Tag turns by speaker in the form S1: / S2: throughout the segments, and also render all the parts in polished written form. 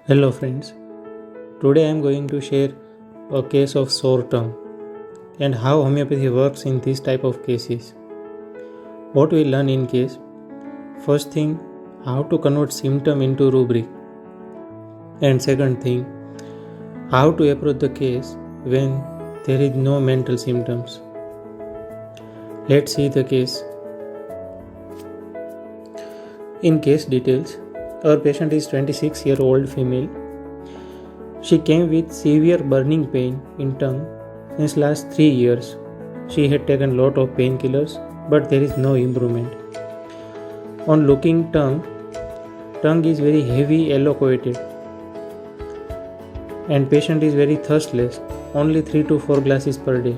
S1: Hello friends, today I am going to share a case of sore tongue and how homeopathy works in this type of cases. What we learn in case, first thing, how to convert symptom into rubric, and second thing, how to approach the case when there is no mental symptoms. Let's see the case. In case details, our patient is 26-year-old female. She came with severe burning pain in tongue since last 3 years. She had taken lot of painkillers, but there is no improvement. On looking tongue is very heavy yellow coated, and patient is very thirstless, only 3 to 4 glasses per day,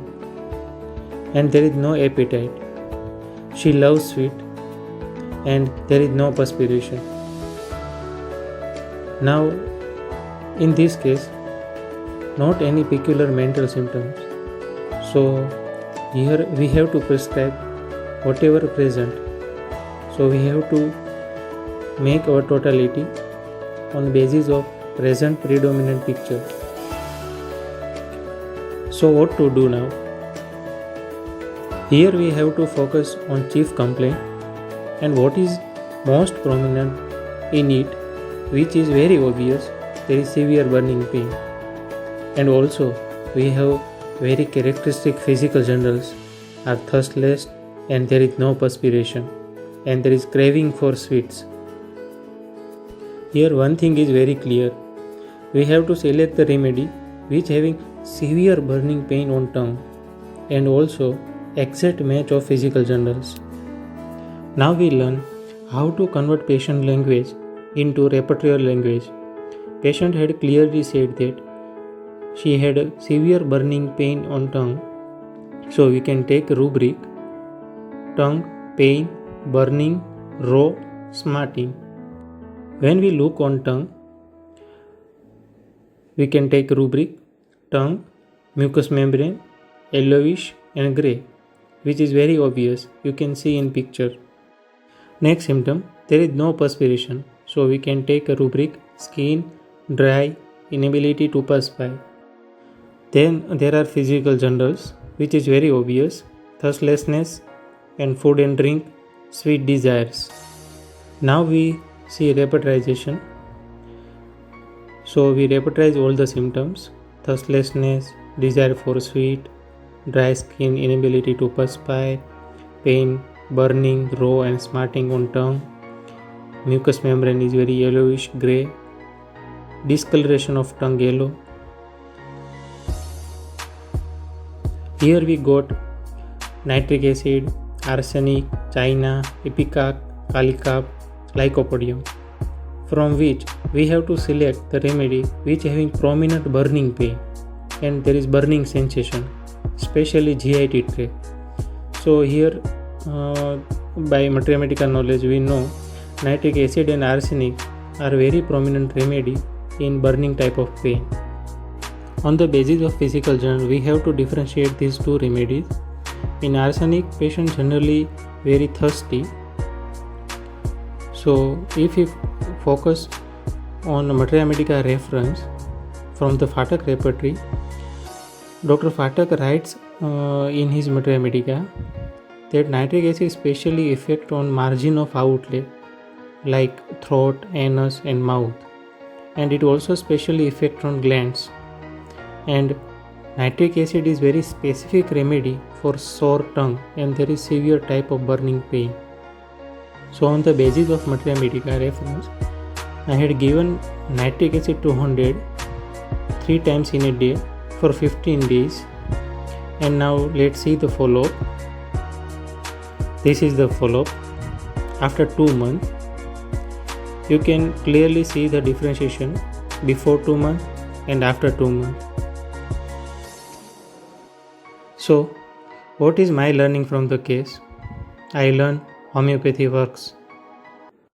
S1: and there is no appetite. She loves sweet, and there is no perspiration. Now, in this case, not any peculiar mental symptoms. So, here we have to prescribe whatever present. So, we have to make our totality on the basis of present predominant picture. So, what to do now? Here we have to focus on chief complaint and what is most prominent in it, which is very obvious. There is severe burning pain, and also we have very characteristic physical journals are thirstless, and there is no perspiration, and there is craving for sweets. Here one thing is very clear, we have to select the remedy which having severe burning pain on tongue and also exact match of physical journals. Now we learn how to convert patient language into repertoire language. Patient had clearly said that she had a severe burning pain on tongue. So we can take rubric tongue, pain, burning, raw, smarting. When we look on tongue, we can take rubric tongue, mucous membrane, yellowish and grey, which is very obvious. You can see in picture. Next symptom, there is no perspiration. So we can take a rubric skin, dry, inability to perspire. Then there are physical journals, which is very obvious, thirstlessness and food and drink, sweet desires. Now we see repertorization. So we repertorize all the symptoms: thirstlessness, desire for sweet, dry skin, inability to perspire, pain, burning, raw and smarting on tongue. Mucous membrane is very yellowish grey, discoloration of tongue yellow. Here we got nitric acid, arsenic, china, ipecac, calicap, lycopodium, from which we have to select the remedy which having prominent burning pain and there is burning sensation, especially GIT tract. So here by mathematical knowledge we know nitric acid and arsenic are very prominent remedy in burning type of pain. On the basis of physical journal, we have to differentiate these two remedies. In arsenic, patient generally very thirsty. So if we focus on Materia Medica reference from the Phatak repertory, Dr. Phatak writes in his Materia Medica that nitric acid specially affect on margin of outlet like throat, anus and mouth, and it also specially affect on glands, and nitric acid is very specific remedy for sore tongue and there is severe type of burning pain. So on the basis of Materia Medica reference, I had given nitric acid 200 3 times in a day for 15 days, and now let's see the follow-up. This is the follow-up after 2 months. You can clearly see the differentiation before 2 months and after 2 months. So, what is my learning from the case? I learned homeopathy works.